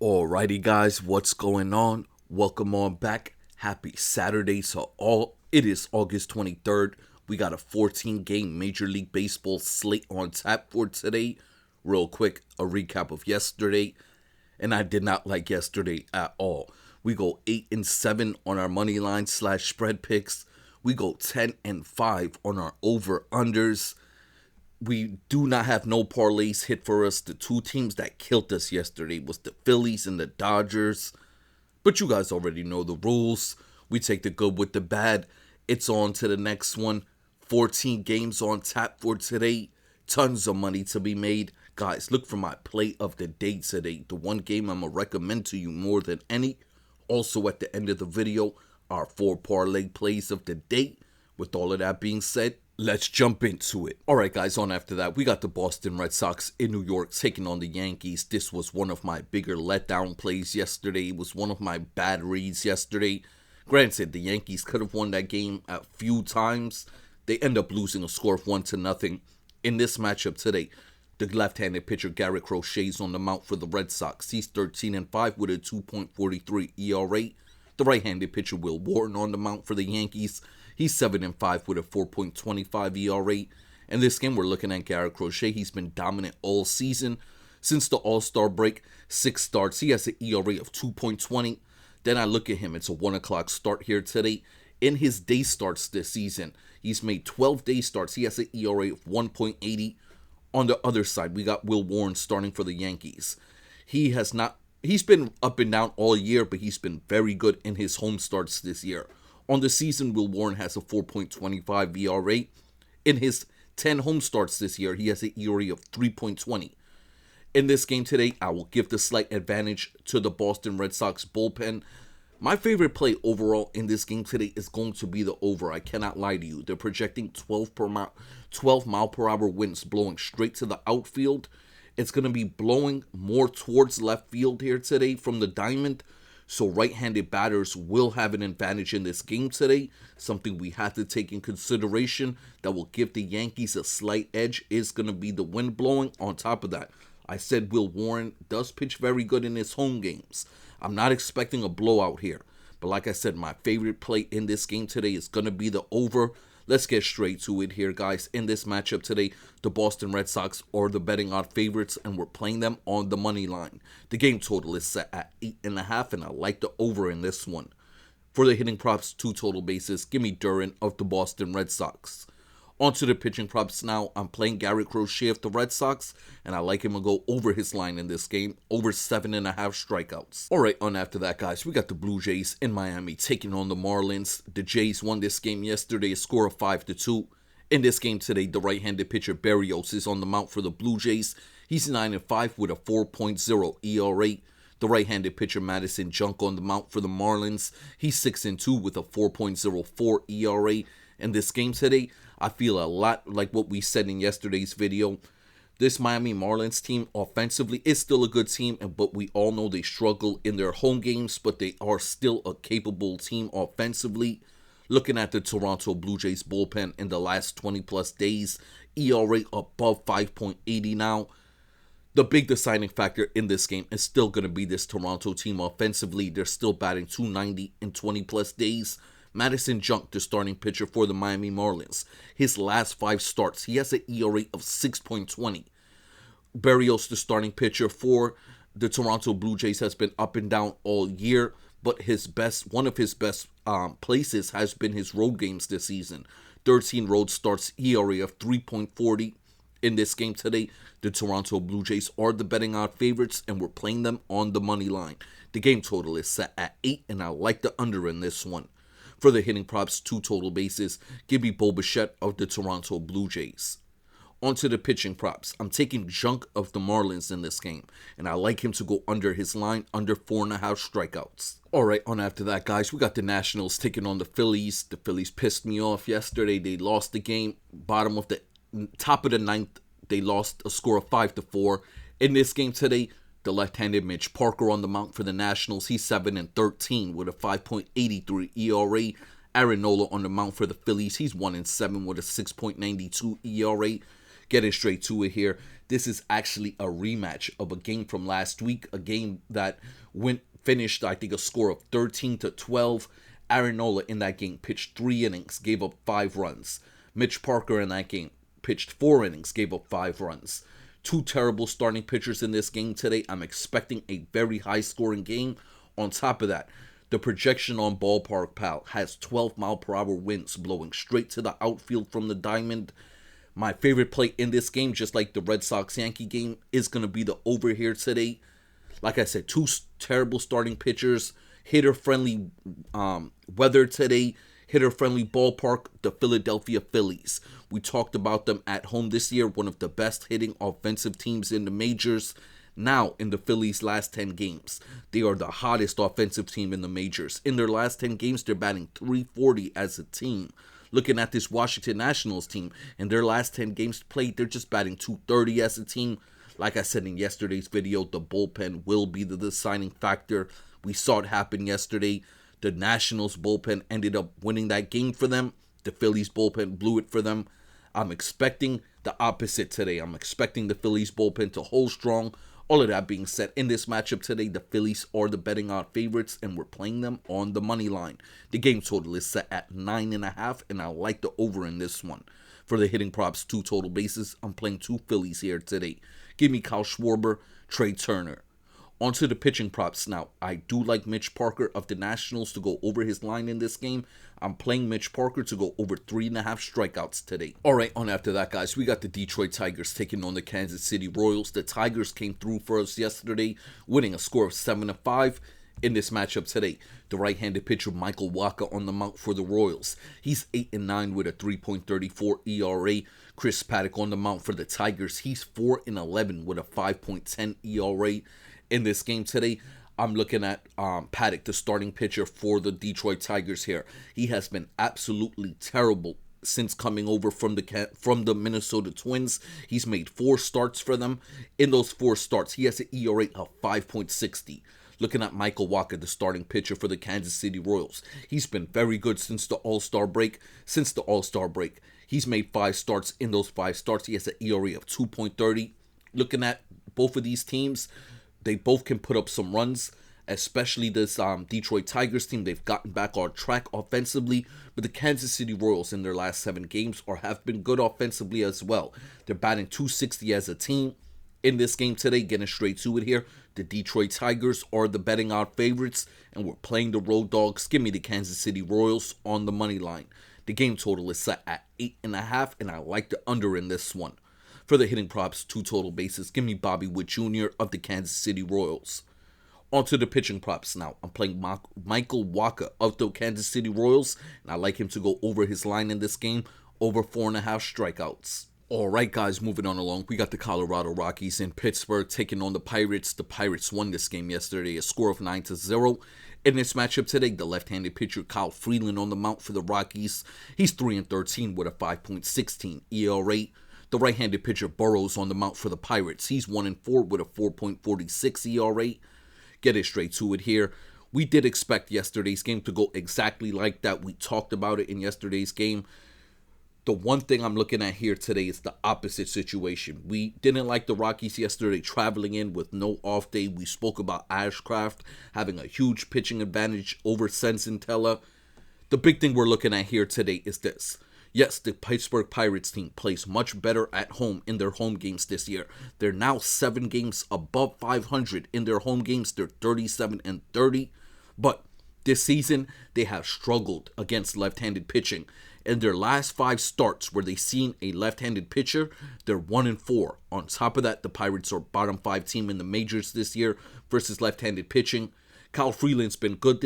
Alrighty guys, what's going on? Welcome on back. Happy Saturday to all. It is August 23rd. We got a 14-game Major League Baseball slate on tap for today. Real quick, a recap of yesterday. And I did not like yesterday at all. We go 8-7 on our money line / spread picks. We go 10-5 on our over-unders. We do not have no parlays hit for us. The two teams that killed us yesterday was the Phillies and the Dodgers. But you guys already know the rules. We take the good with the bad. It's on to the next one. 14 games on tap for today. Tons of money to be made. Guys, look for my play of the day today. The one game I'm going to recommend to you more than any. Also at the end of the video, our 4 parlay plays of the day. With all of that being said, let's jump into it. Alright guys, on after that, we got the Boston Red Sox in New York taking on the Yankees. This was one of my bigger letdown plays yesterday. It was one of my bad reads yesterday. Granted, the Yankees could have won that game a few times. They end up losing a score of 1-0. In this matchup today, the left-handed pitcher Garrett Crochet's on the mound for the Red Sox. He's 13-5 with a 2.43 ERA. The right-handed pitcher Will Warren on the mound for the Yankees. He's 7-5 with a 4.25 ERA. In this game, we're looking at Garrett Crochet. He's been dominant all season. Since the All-Star break, 6 starts. He has an ERA of 2.20. Then I look at him. It's a 1 o'clock start here today. In his day starts this season, he's made 12 day starts. He has an ERA of 1.80. On the other side, we got Will Warren starting for the Yankees. He's been up and down all year, but he's been very good in his home starts this year. On the season, Will Warren has a 4.25 ERA. In his 10 home starts this year, he has an ERA of 3.20. In this game today, I will give the slight advantage to the Boston Red Sox bullpen. My favorite play overall in this game today is going to be the over. I cannot lie to you. They're projecting 12 mile per hour winds blowing straight to the outfield. It's going to be blowing more towards left field here today from the diamond. So right-handed batters will have an advantage in this game today. Something we have to take in consideration that will give the Yankees a slight edge is going to be the wind blowing. On top of that, I said Will Warren does pitch very good in his home games. I'm not expecting a blowout here. But like I said, my favorite play in this game today is going to be the over. Let's get straight to it here, guys. In this matchup today, the Boston Red Sox are the betting odd favorites, and we're playing them on the money line. The game total is set at 8.5, and I like the over in this one. For the hitting props, 2 total bases, give me Duran of the Boston Red Sox. On to the pitching props now. I'm playing Garrett Crochet of the Red Sox, and I like him to go over his line in this game, over 7.5 strikeouts. Alright, on after that, guys, we got the Blue Jays in Miami taking on the Marlins. The Jays won this game yesterday, a score of 5-2. In this game today, the right-handed pitcher Berrios is on the mound for the Blue Jays. He's 9-5 with a 4.0 ERA. The right-handed pitcher Madison Junk on the mound for the Marlins. He's 6-2 with a 4.04 ERA. In this game today, I feel a lot like what we said in yesterday's video. This Miami Marlins team offensively is still a good team, but we all know they struggle in their home games, but they are still a capable team offensively. Looking at the Toronto Blue Jays bullpen in the last 20 plus days, ERA above 5.80 now. The big deciding factor in this game is still going to be this Toronto team offensively. They're still batting .290 in 20 plus days. Madison Junk, the starting pitcher for the Miami Marlins. His last 5 starts, he has an ERA of 6.20. Berrios, the starting pitcher for the Toronto Blue Jays, has been up and down all year, but one of his best places has been his road games this season. 13 road starts, ERA of 3.40. In this game today, the Toronto Blue Jays are the betting odd favorites, and we're playing them on the money line. The game total is set at 8, and I like the under in this one. For the hitting props, 2 total bases, give me Bo Bichette of the Toronto Blue Jays. On to the pitching props. I'm taking Junk of the Marlins in this game, and I like him to go under his line, under 4.5 strikeouts. Alright, on after that, guys, we got the Nationals taking on the Phillies. The Phillies pissed me off yesterday. They lost the game. Top of the 9th, they lost a score of 5-4. In this game today, the left-handed Mitch Parker on the mound for the Nationals. He's 7-13 with a 5.83 ERA. Aaron Nola on the mound for the Phillies. He's 1-7 with a 6.92 ERA. Getting straight to it here. This is actually a rematch of a game from last week, a game that finished, I think, a score of 13-12. Aaron Nola in that game pitched 3 innings, gave up 5 runs. Mitch Parker in that game pitched 4 innings, gave up 5 runs. 2 terrible starting pitchers in this game today. I'm expecting a very high-scoring game. On top of that, the projection on Ballpark Pal has 12-mile-per-hour winds blowing straight to the outfield from the diamond. My favorite play in this game, just like the Red Sox-Yankee game, is going to be the over here today. Like I said, 2 terrible starting pitchers, hitter-friendly weather today, hitter-friendly ballpark, the Philadelphia Phillies. We talked about them at home this year, one of the best hitting offensive teams in the majors. Now, in the Phillies' last 10 games, they are the hottest offensive team in the majors. In their last 10 games, they're batting .340 as a team. Looking at this Washington Nationals team, in their last 10 games played, they're just batting .230 as a team. Like I said in yesterday's video, the bullpen will be the deciding factor. We saw it happen yesterday. The Nationals bullpen ended up winning that game for them. The Phillies bullpen blew it for them. I'm expecting the opposite today. I'm expecting the Phillies bullpen to hold strong. All of that being said, in this matchup today, the Phillies are the betting odds favorites, and we're playing them on the money line. The game total is set at 9.5, and I like the over in this one. For the hitting props, 2 total bases, I'm playing 2 Phillies here today. Give me Kyle Schwarber, Trey Turner. Onto the pitching props now. I do like Mitch Parker of the Nationals to go over his line in this game. I'm playing Mitch Parker to go over 3.5 strikeouts today. Alright, on after that, guys, we got the Detroit Tigers taking on the Kansas City Royals. The Tigers came through for us yesterday, winning a score of 7-5 in this matchup today. The right-handed pitcher Michael Wacha on the mound for the Royals. He's 8-9 with a 3.34 ERA. Chris Paddock on the mound for the Tigers. He's 4-11 with a 5.10 ERA. In this game today, I'm looking at Paddock, the starting pitcher for the Detroit Tigers here. He has been absolutely terrible since coming over from the Minnesota Twins. He's made 4 starts for them. In those 4 starts, he has an ERA of 5.60. Looking at Michael Wacha, the starting pitcher for the Kansas City Royals. He's been very good since the All-Star break. He's made 5 starts. In those 5 starts, he has an ERA of 2.30. Looking at both of these teams, they both can put up some runs, especially this Detroit Tigers team. They've gotten back on track offensively, but the Kansas City Royals in their last 7 games have been good offensively as well. They're batting .260 as a team. In this game today, getting straight to it here, the Detroit Tigers are the betting odds favorites, and we're playing the road dogs. Give me the Kansas City Royals on the money line. The game total is set at 8.5, and I like the under in this one. For the hitting props, 2 total bases, give me Bobby Witt Jr. of the Kansas City Royals. Onto the pitching props now. I'm playing Michael Wacha of the Kansas City Royals, and I like him to go over his line in this game, over 4.5 strikeouts. Alright, guys, moving on along. We got the Colorado Rockies in Pittsburgh taking on the Pirates. The Pirates won this game yesterday, a score of 9-0. In this matchup today, the left-handed pitcher Kyle Freeland on the mound for the Rockies. He's 3-13 with a 5.16 ERA. The right-handed pitcher Burrows on the mound for the Pirates. He's 1-4 with a 4.46 ERA. Get it straight to it here. We did expect yesterday's game to go exactly like that. We talked about it in yesterday's game. The one thing I'm looking at here today is the opposite situation. We didn't like the Rockies yesterday traveling in with no off day. We spoke about Ashcraft having a huge pitching advantage over Senzintella. The big thing we're looking at here today is this. Yes, the Pittsburgh Pirates team plays much better at home in their home games this year. They're now 7 games above 500 in their home games. They're 37-30. But this season, they have struggled against left-handed pitching. In their last 5 starts where they've seen a left-handed pitcher, they're 1-4. On top of that, the Pirates are bottom 5 team in the majors this year versus left-handed pitching. Kyle Freeland's been good.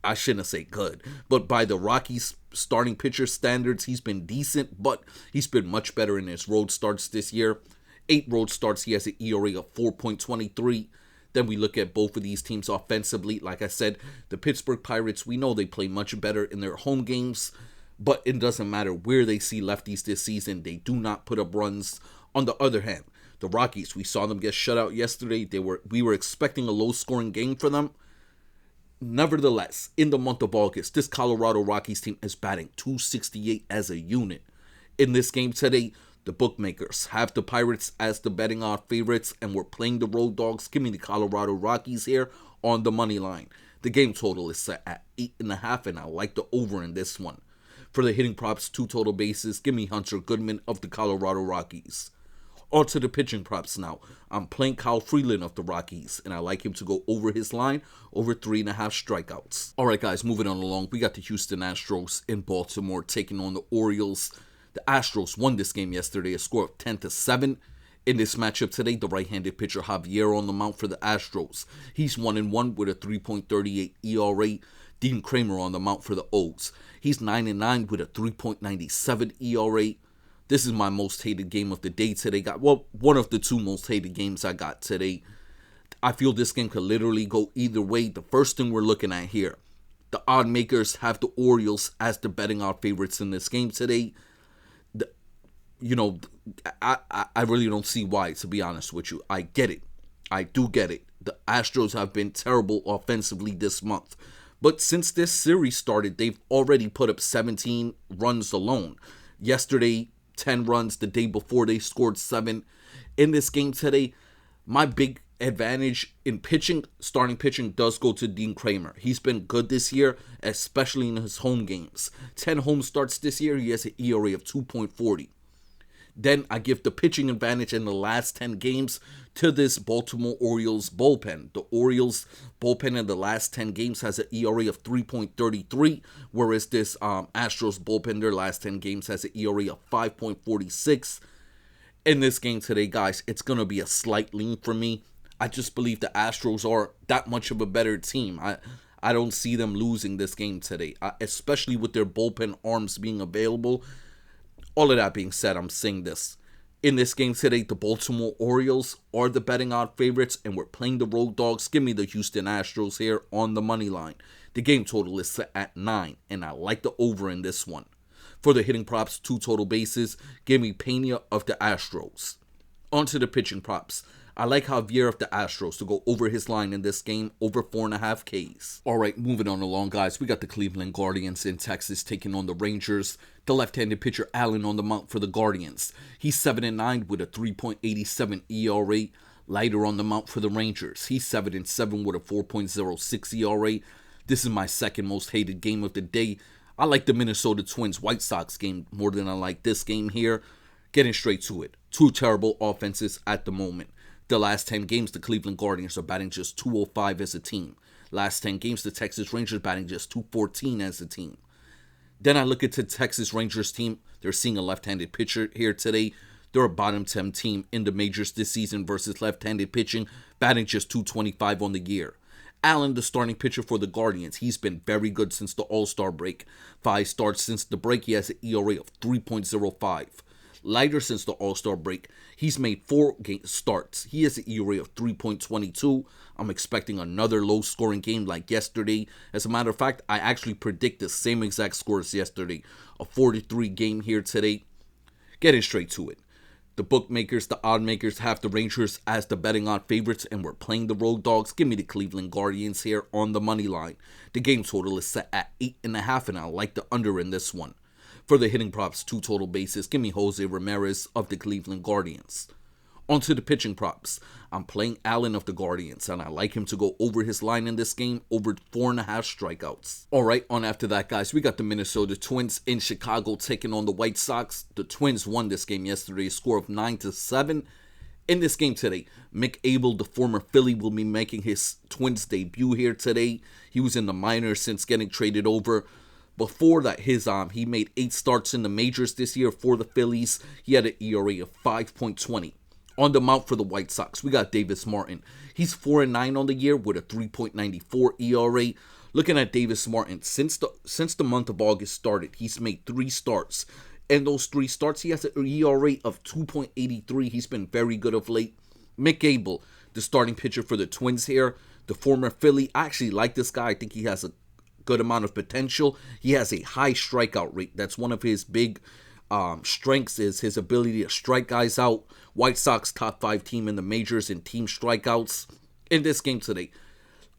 I shouldn't say good, but by the Rockies starting pitcher standards, he's been decent, but he's been much better in his road starts this year. 8 road starts, he has an ERA of 4.23. Then we look at both of these teams offensively. Like I said, the Pittsburgh Pirates, we know they play much better in their home games, but it doesn't matter where they see lefties this season. They do not put up runs. On the other hand, the Rockies, we saw them get shut out yesterday. We were expecting a low-scoring game for them. Nevertheless, in the month of August, this Colorado Rockies team is batting .268 as a unit. In this game today, The bookmakers have the Pirates as the betting odd favorites, and we're playing the road dogs. Give me the Colorado Rockies here on the money line. The game total is set at 8.5, and I like the over in this one. For the hitting props, 2 total bases, give me Hunter Goodman of the Colorado Rockies. On to the pitching props now. I'm playing Kyle Freeland of the Rockies, and I like him to go over his line, over 3.5 strikeouts. All right, guys, moving on along. We got the Houston Astros in Baltimore taking on the Orioles. The Astros won this game yesterday, a score of 10-7. In this matchup today, the right-handed pitcher Javier on the mound for the Astros. He's 1-1 with a 3.38 ERA. Dean Kramer on the mound for the O's. He's 9-9 with a 3.97 ERA. This is my most hated game of the day today. Well, one of the 2 most hated games I got today. I feel this game could literally go either way. The first thing we're looking at here, the odd makers have the Orioles as the betting odd favorites in this game today. I really don't see why, to be honest with you. I get it. I do get it. The Astros have been terrible offensively this month. But since this series started, they've already put up 17 runs alone. Yesterday, 10 runs. The day before, they scored 7. In this game today, my big advantage in pitching, starting pitching, does go to Dean Kramer. He's been good this year, especially in his home games. 10 home starts this year. He has an ERA of 2.40. Then I give the pitching advantage in the last 10 games to this Baltimore Orioles bullpen. The Orioles bullpen in the last 10 games has an ERA of 3.33, whereas this Astros bullpen, their last 10 games, has an ERA of 5.46. In this game today, guys, it's going to be a slight lean for me. I just believe the Astros are that much of a better team. I don't see them losing this game today, especially with their bullpen arms being available. All of that being said, I'm saying this. In this game today, the Baltimore Orioles are the betting odd favorites, and we're playing the road dogs. Give me the Houston Astros here on the money line. The game total is set at 9, and I like the over in this one. For the hitting props, 2 total bases, give me Pena of the Astros. On to the pitching props. I like Javier of the Astros to go over his line in this game, over 4.5 Ks. All right, moving on along, guys. We got the Cleveland Guardians in Texas taking on the Rangers. The left-handed pitcher Allen on the mound for the Guardians. He's 7-9 with a 3.87 ERA. Leiter on the mound for the Rangers. He's 7-7 with a 4.06 ERA. This is my second most hated game of the day. I like the Minnesota Twins White Sox game more than I like this game here. Getting straight to it. 2 terrible offenses at the moment. The last 10 games, the Cleveland Guardians are batting just .205 as a team. Last 10 games, the Texas Rangers batting just .214 as a team. Then I look at the Texas Rangers team. They're seeing a left-handed pitcher here today. They're a bottom 10 team in the majors this season versus left-handed pitching, batting just .225 on the year. Allen, the starting pitcher for the Guardians, he's been very good since the All-Star break. 5 starts since the break, he has an ERA of 3.05. Leiter since the All-Star break, he's made 4 starts. He has an ERA of 3.22. I'm expecting another low-scoring game like yesterday. As a matter of fact, I actually predict the same exact score as yesterday. A 43 game here today. Getting straight to it. The bookmakers, the odd makers, have the Rangers as the betting odd favorites, and we're playing the road dogs. Give me the Cleveland Guardians here on the money line. The game total is set at 8.5, and I like the under in this one. For the hitting props, 2 total bases, give me Jose Ramirez of the Cleveland Guardians. On to the pitching props. I'm playing Allen of the Guardians, and I like him to go over his line in this game, over 4.5 strikeouts. All right, on after that, guys, we got the Minnesota Twins in Chicago taking on the White Sox. The Twins won this game yesterday, a score of 9-7. In this game today, Mick Abel, the former Philly, will be making his Twins debut here today. He was in the minors since getting traded over. Before that, he made 8 starts in the majors this year for the Phillies. He had an ERA of 5.20. On the mound for the White Sox, we got Davis Martin. He's 4-9 on the year with a 3.94 ERA. Looking at Davis Martin, since the month of August started, he's made 3 starts. In those 3 starts, he has an ERA of 2.83. He's been very good of late. Mick Abel, the starting pitcher for the Twins here, the former Philly. I actually like this guy. I think he has a good amount of potential. He has a high strikeout rate. That's one of his big strengths, is his ability to strike guys out. White Sox top 5 team in the majors in team strikeouts. In this game today,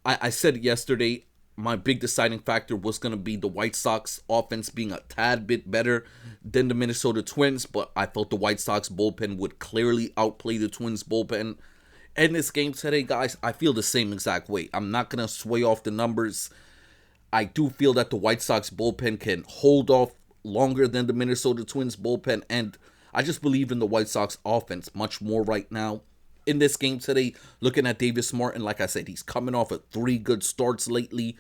I said yesterday, my big deciding factor was going to be the White Sox offense being a tad bit better than the Minnesota Twins, but I thought the White Sox bullpen would clearly outplay the Twins bullpen. In this game today, guys, I feel the same exact way. I'm not going to sway off the numbers. I do feel that the White Sox bullpen can hold off longer than the Minnesota Twins bullpen, and I just believe in the White Sox offense much more right now. In this game today, looking at Davis Martin, like I said, he's coming off of 3 good starts lately.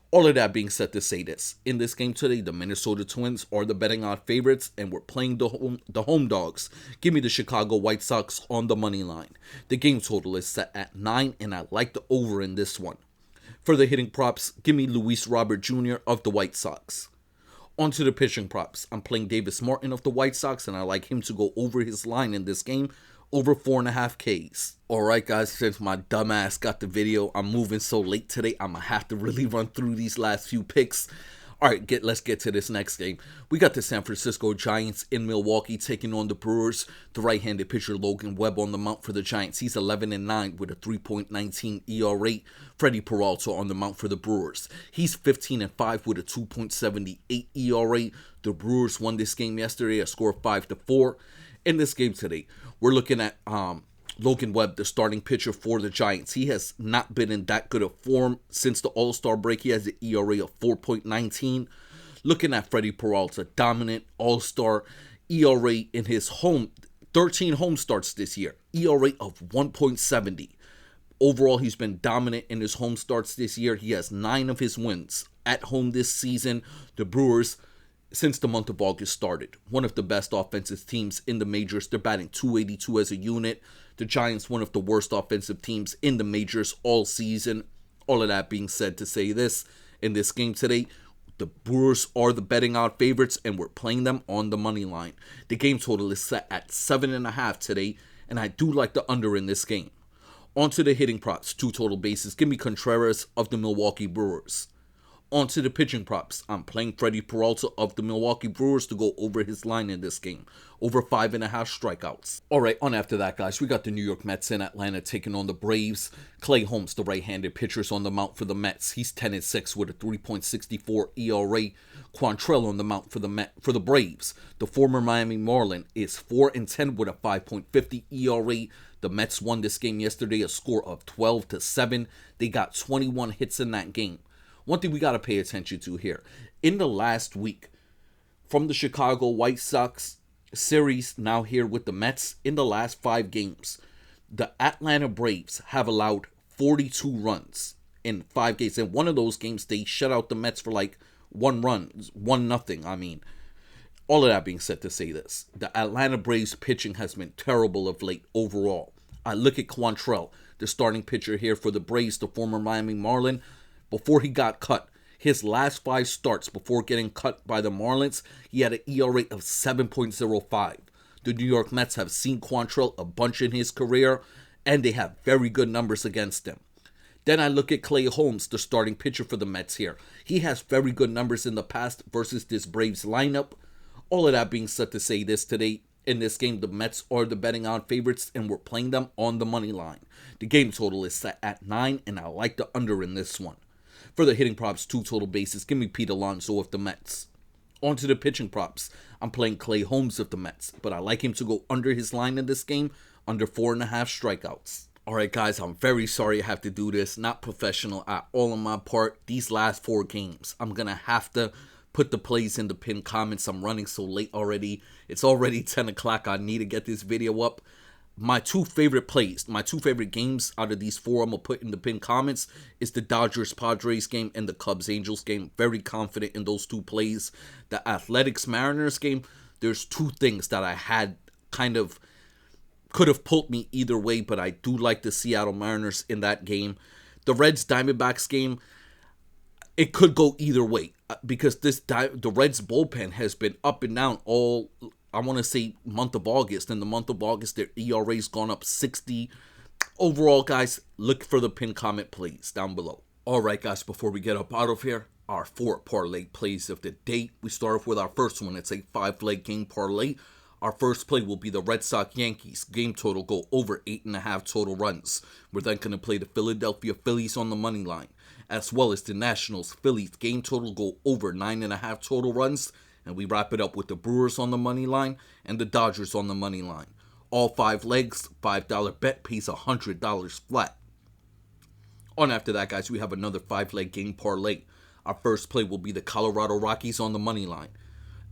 All of that being said to say this, in this game today, the Minnesota Twins are the betting odd favorites, and we're playing the home dogs. Give me the Chicago White Sox on the money line. The game total is set at 9, and I like the over in this one. For the hitting props, give me Luis Robert Jr. of the White Sox. On to the pitching props. I'm playing Davis Martin of the White Sox, and I like him to go over his line in this game, over 4.5 Ks. Alright guys, since my dumbass got the video, I'm moving so late today, I'm gonna have to really run through these last few picks. Alright, let's get to this next game. We got the San Francisco Giants in Milwaukee taking on the Brewers. The right-handed pitcher Logan Webb on the mount for the Giants. He's 11-9 with a 3.19 ERA. Freddie Peralta on the mount for the Brewers. He's 15-5 with a 2.78 ERA. The Brewers won this game yesterday, a score of 5-4. In this game today, we're looking at Logan Webb, the starting pitcher for the Giants. He has not been in that good of form since the All-Star break. He has an ERA of 4.19. Looking at Freddie Peralta, dominant All-Star ERA in his 13 home starts this year. ERA of 1.70. Overall, he's been dominant in his home starts this year. He has 9 of his wins at home this season. The Brewers, since the month of August started, one of the best offensive teams in the majors. They're batting .282 as a unit. The Giants, one of the worst offensive teams in the majors all season. All of that being said to say this, in this game today, the Brewers are the betting odd favorites, and we're playing them on the money line. The game total is set at 7.5 today, and I do like the under in this game. On to the hitting props, 2 total bases. Give me Contreras of the Milwaukee Brewers. On to the pitching props. I'm playing Freddie Peralta of the Milwaukee Brewers to go over his line in this game. Over 5.5 strikeouts. Alright, on after that, guys, we got the New York Mets in Atlanta taking on the Braves. Clay Holmes, the right-handed pitcher, is on the mount for the Mets. He's 10-6 with a 3.64 ERA. Quantrill on the mount for the Braves. The former Miami Marlin is 4-10 with a 5.50 ERA. The Mets won this game yesterday, a score of 12-7. They got 21 hits in that game. One thing we got to pay attention to here. In the last week, from the Chicago White Sox series, now here with the Mets, in the last 5 games, the Atlanta Braves have allowed 42 runs in 5 games. In one of those games, they shut out the Mets for like 1 run, 1-0. I mean, all of that being said to say this, the Atlanta Braves pitching has been terrible of late overall. I look at Quantrill, the starting pitcher here for the Braves, the former Miami Marlin. Before he got cut, his last 5 starts before getting cut by the Marlins, he had an ERA of 7.05. The New York Mets have seen Quantrill a bunch in his career, and they have very good numbers against him. Then I look at Clay Holmes, the starting pitcher for the Mets here. He has very good numbers in the past versus this Braves lineup. All of that being said to say this today, in this game, the Mets are the betting on favorites, and we're playing them on the money line. The game total is set at 9, and I like the under in this one. For the hitting props, 2 total bases. Give me Pete Alonso of the Mets. On to the pitching props. I'm playing Clay Holmes of the Mets, but I like him to go under his line in this game, under 4.5 strikeouts. Alright guys, I'm very sorry I have to do this. Not professional at all on my part. These last 4 games, I'm going to have to put the plays in the pinned comments. I'm running so late already. It's already 10 o'clock. I need to get this video up. My 2 favorite plays, my 2 favorite games out of these 4 I'm going to put in the pinned comments is the Dodgers-Padres game and the Cubs-Angels game. Very confident in those 2 plays. The Athletics-Mariners game, there's 2 things that I had kind of could have pulled me either way, but I do like the Seattle Mariners in that game. The Reds-Diamondbacks game, it could go either way because the Reds bullpen has been up and down all, I want to say, month of August. In the month of August, their ERA's gone up 60. Overall, guys, look for the pinned comment plays down below. All right, guys, before we get up out of here, our 4 parlay plays of the day. We start off with our first one. It's a 5-leg game parlay. Our first play will be the Red Sox Yankees. Game total go over 8.5 total runs. We're then going to play the Philadelphia Phillies on the money line, as well as the Nationals Phillies. Game total go over 9.5 total runs. And we wrap it up with the Brewers on the money line and the Dodgers on the money line. All 5 legs, $5 bet pays $100 flat. On after that, guys, we have another 5-leg game parlay. Our first play will be the Colorado Rockies on the money line,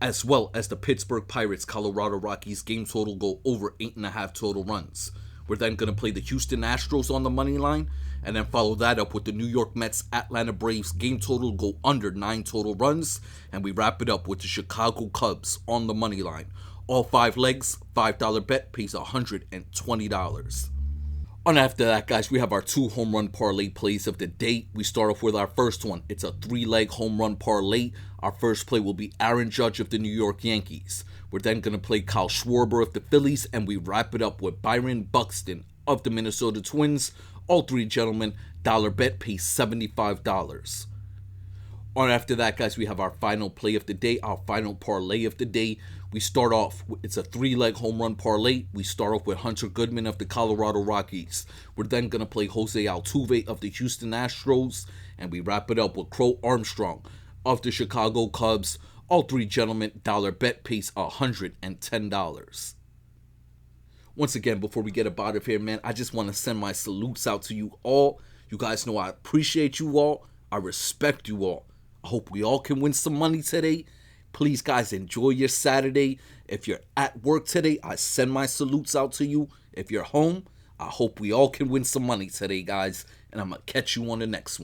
as well as the Pittsburgh Pirates Colorado Rockies. Game total go over 8.5 total runs. We're then going to play the Houston Astros on the money line, and then follow that up with the New York Mets Atlanta Braves. Game total go under 9 total runs, and we wrap it up with the Chicago Cubs on the money line. All 5 legs, $5 bet pays $120. On after that, guys, we have our 2 home run parlay plays of the day. We start off with our first one. It's a 3-leg home run parlay. Our first play will be Aaron Judge of the New York Yankees. We're then going to play Kyle Schwarber of the Phillies, and we wrap it up with Byron Buxton of the Minnesota Twins. All 3 gentlemen, dollar bet pays $75. On after that, guys, we have our final play of the day, our final parlay of the day. We start off, it's a 3-leg home run parlay. We start off with Hunter Goodman of the Colorado Rockies. We're then going to play Jose Altuve of the Houston Astros. And we wrap it up with Crow Armstrong of the Chicago Cubs. All 3 gentlemen, dollar bet pays $110. Once again, before we get up out of here, man, I just want to send my salutes out to you all. You guys know I appreciate you all. I respect you all. I hope we all can win some money today. Please, guys, enjoy your Saturday. If you're at work today, I send my salutes out to you. If you're home, I hope we all can win some money today, guys. And I'm going to catch you on the next one.